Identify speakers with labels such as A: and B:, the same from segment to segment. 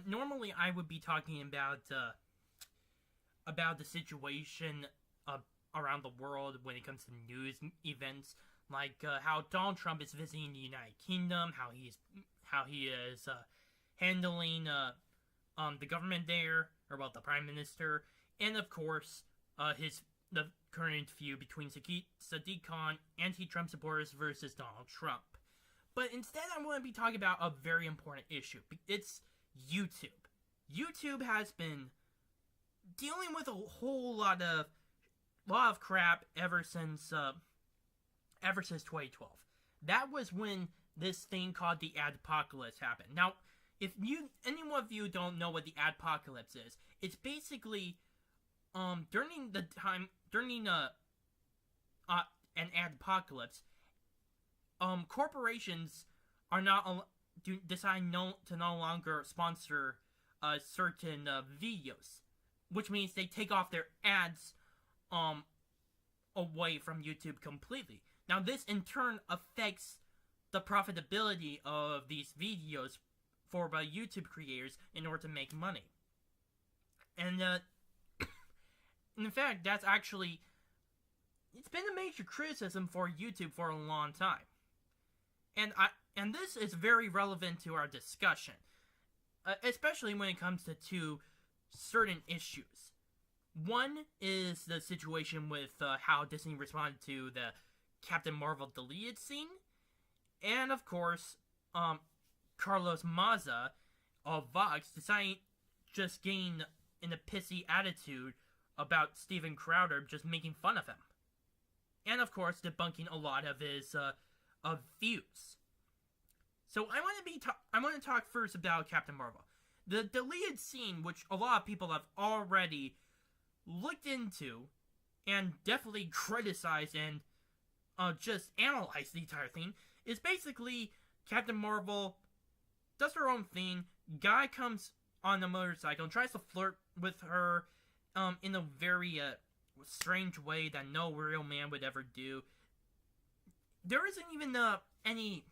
A: Normally I would be talking about the situation around the world when it comes to news events, like how Donald Trump is visiting the United Kingdom, how he is handling the government there, or the Prime Minister, and of course the current feud between Sadiq Khan, anti-Trump supporters versus Donald Trump. But instead, I want to be talking about a very important issue. It's YouTube. YouTube has been dealing with a whole lot of crap ever since 2012. That was when this thing called the adpocalypse happened. Now, if any one of you don't know what the adpocalypse is, it's basically during an adpocalypse, corporations are decide to no longer sponsor certain videos, which means they take off their ads away from YouTube completely. Now, this in turn affects the profitability of these videos for YouTube creators in order to make money. And in fact, that's actually, it's been a major criticism for YouTube for a long time. And this is very relevant to our discussion, especially when it comes to two certain issues. One is the situation with how Disney responded to the Captain Marvel deleted scene, and of course, Carlos Maza of Vox deciding just getting in a pissy attitude about Steven Crowder just making fun of him, and of course debunking a lot of his views. So I want to talk first about Captain Marvel. The deleted scene, which a lot of people have already looked into and definitely criticized and just analyzed the entire thing, is basically Captain Marvel does her own thing. Guy comes on a motorcycle and tries to flirt with her in a very strange way that no real man would ever do. There isn't even any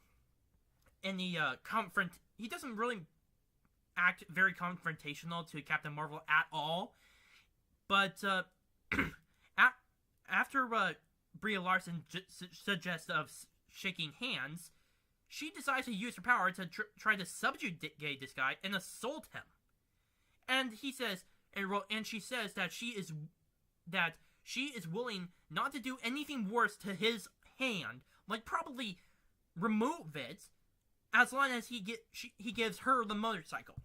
A: he doesn't really act very confrontational to Captain Marvel at all. But after Brie Larson suggests of shaking hands, she decides to use her power to try to subjugate this guy and assault him. And he says, and she says that she is willing not to do anything worse to his hand, like probably remove it, as long as he gives her the motorcycle.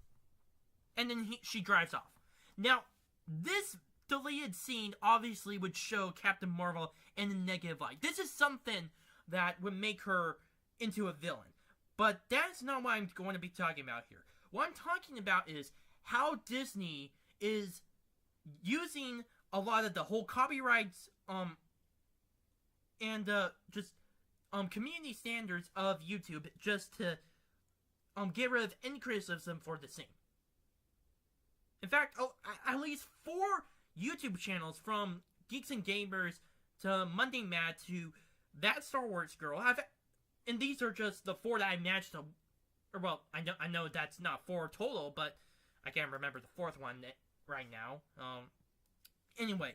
A: And then she drives off. Now, this deleted scene obviously would show Captain Marvel in a negative light. This is something that would make her into a villain. But that's not what I'm going to be talking about here. What I'm talking about is how Disney is using a lot of the whole copyrights and just community standards of YouTube just to get rid of any criticism for the same. In fact, at least 4 YouTube channels, from Geeks and Gamers to Monday Mad to That Star Wars Girl, and these are just the 4 that I managed to, or well, I know that's not 4 total, but I can't remember the 4th one right now. Anyway,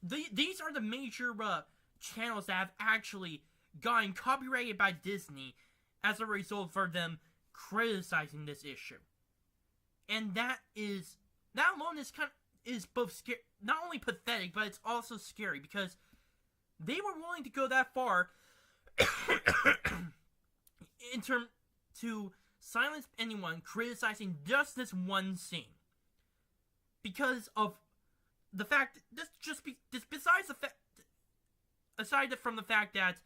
A: these are the major channels that have actually gotten copyrighted by Disney as a result for them criticizing this issue. And that alone is both scary, not only pathetic, but it's also scary, because they were willing to go that far in terms to silence anyone criticizing just this one scene, because of the fact aside from the fact that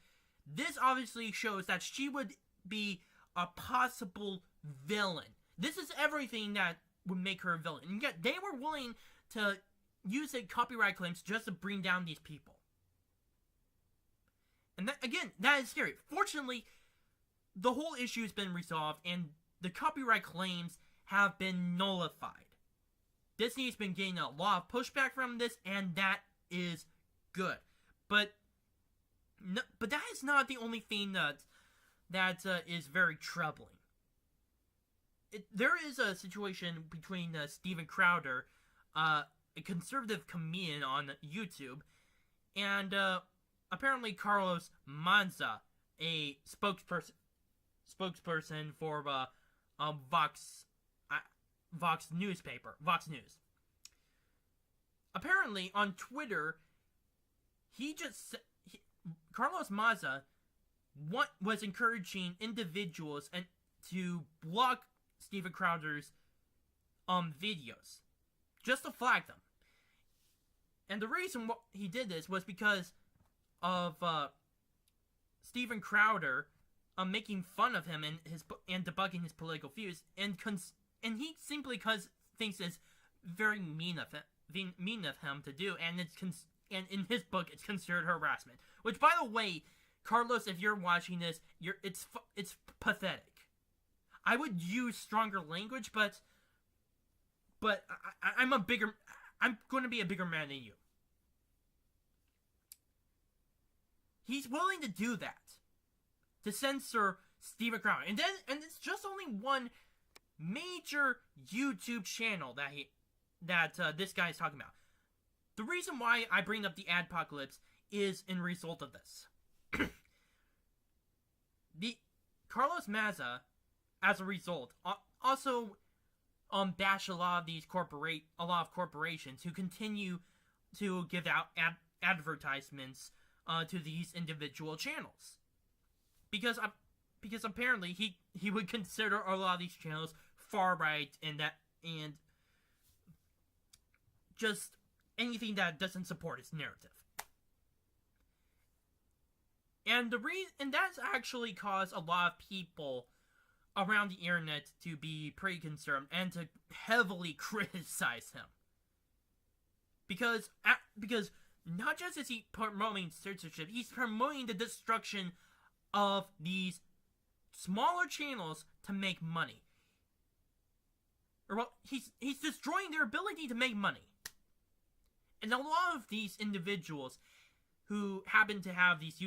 A: this obviously shows that she would be a possible villain. This is everything that would make her a villain. And yet, they were willing to use the copyright claims just to bring down these people. And that, again, that is scary. Fortunately, the whole issue has been resolved, and the copyright claims have been nullified. Disney's been getting a lot of pushback from this, and that is good. But that is not the only thing that is very troubling. there is a situation between Steven Crowder, a conservative comedian on YouTube, and apparently Carlos Manza, a spokesperson for Vox News. Apparently on Twitter, Carlos Manza was encouraging individuals and to block Steven Crowder's videos, just to flag them. And the reason he did this was because of Steven Crowder making fun of him and debugging his political views, and he simply thinks it's very mean of him to do, and and in his book it's considered harassment. Which, by the way, Carlos, if you're watching this, it's pathetic. I would use stronger language, but I'm going to be a bigger man than you. He's willing to do that, to censor Steven Crowder, and it's just only one major YouTube channel that this guy is talking about. The reason why I bring up the adpocalypse is in result of this. The Carlos Maza, as a result, also bash a lot of corporations who continue to give out advertisements to these individual channels, because apparently he would consider a lot of these channels far right and just anything that doesn't support his narrative. And that's actually caused a lot of people around the internet to be pretty concerned and to heavily criticize him. Because not just is he promoting censorship, he's promoting the destruction of these smaller channels to make money. He's destroying their ability to make money. And a lot of these individuals who happen to have these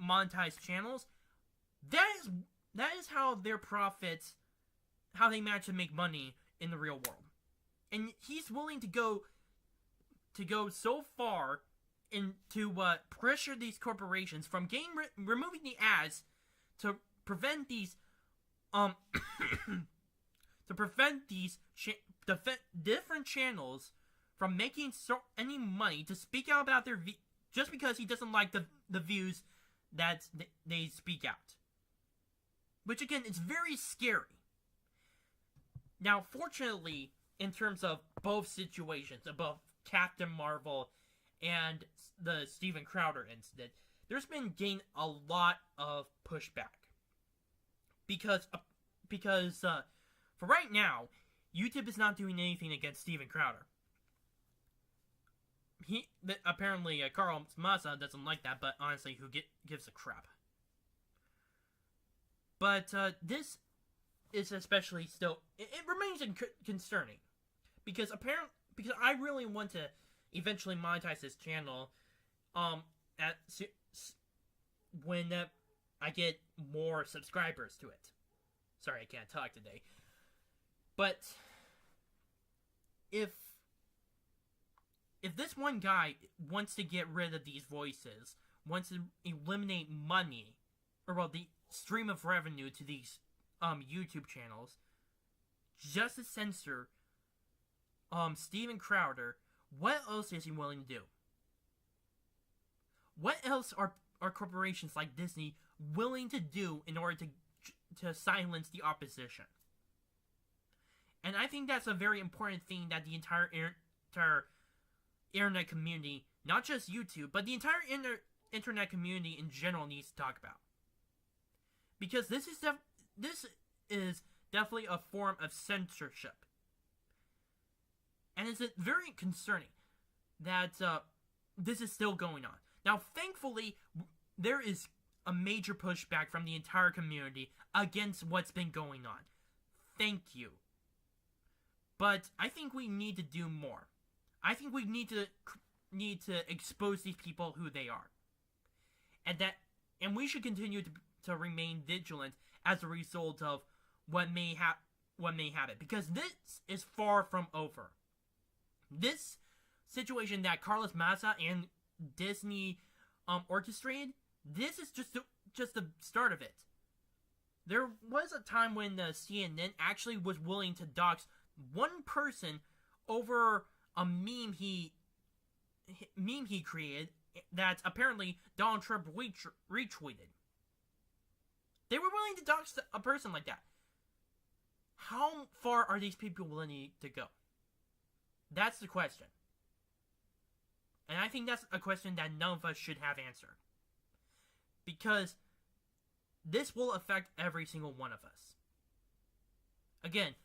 A: monetized channels, that is how their profits, how they manage to make money in the real world. And he's willing to go so far into pressure these corporations from removing the ads to prevent these different channels from making any money to speak out about their just because he doesn't like the views that they speak out. Which, again, is very scary. Now, fortunately, in terms of both situations, above Captain Marvel and the Steven Crowder incident, there's been gained a lot of pushback. Because for right now, YouTube is not doing anything against Steven Crowder. Apparently, Carl Massa doesn't like that, but honestly, who gives a crap? But this is especially still, it remains concerning, because I really want to eventually monetize this channel, when I get more subscribers to it. Sorry, I can't talk today. But if this one guy wants to get rid of these voices, wants to eliminate money, or the stream of revenue to these YouTube channels, just to censor Steven Crowder, what else is he willing to do? What else are corporations like Disney willing to do in order to silence the opposition? And I think that's a very important thing that the entire internet community, not just YouTube, but the entire internet community in general, needs to talk about. Because this is definitely a form of censorship. And it's very concerning that this is still going on. Now, thankfully, there is a major pushback from the entire community against what's been going on. Thank you. But I think we need to do more. I think we need to expose these people who they are. And we should continue to remain vigilant as a result of what may what may happen, because this is far from over. This situation that Carlos Maza and Disney orchestrated, this is just the start of it. There was a time when the CNN actually was willing to dox one person over a meme he created that apparently Donald Trump retweeted. They were willing to dox a person like that. How far are these people willing to go? That's the question. And I think that's a question that none of us should have answered. Because this will affect every single one of us. Again,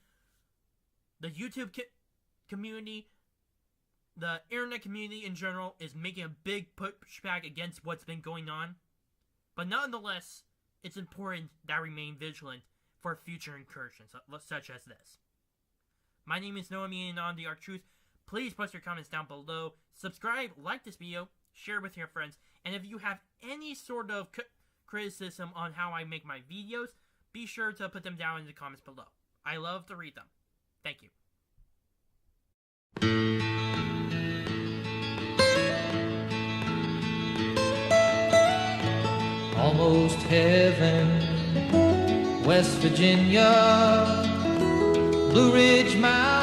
A: the YouTube community, the internet community in general, is making a big pushback against what's been going on. But nonetheless, it's important that we remain vigilant for future incursions such as this. My name is Noami, and on the Arc Truth. Please post your comments down below. Subscribe, like this video, share it with your friends, and if you have any sort of criticism on how I make my videos, be sure to put them down in the comments below. I love to read them. Thank you.
B: Almost heaven, West Virginia, Blue Ridge Mountain.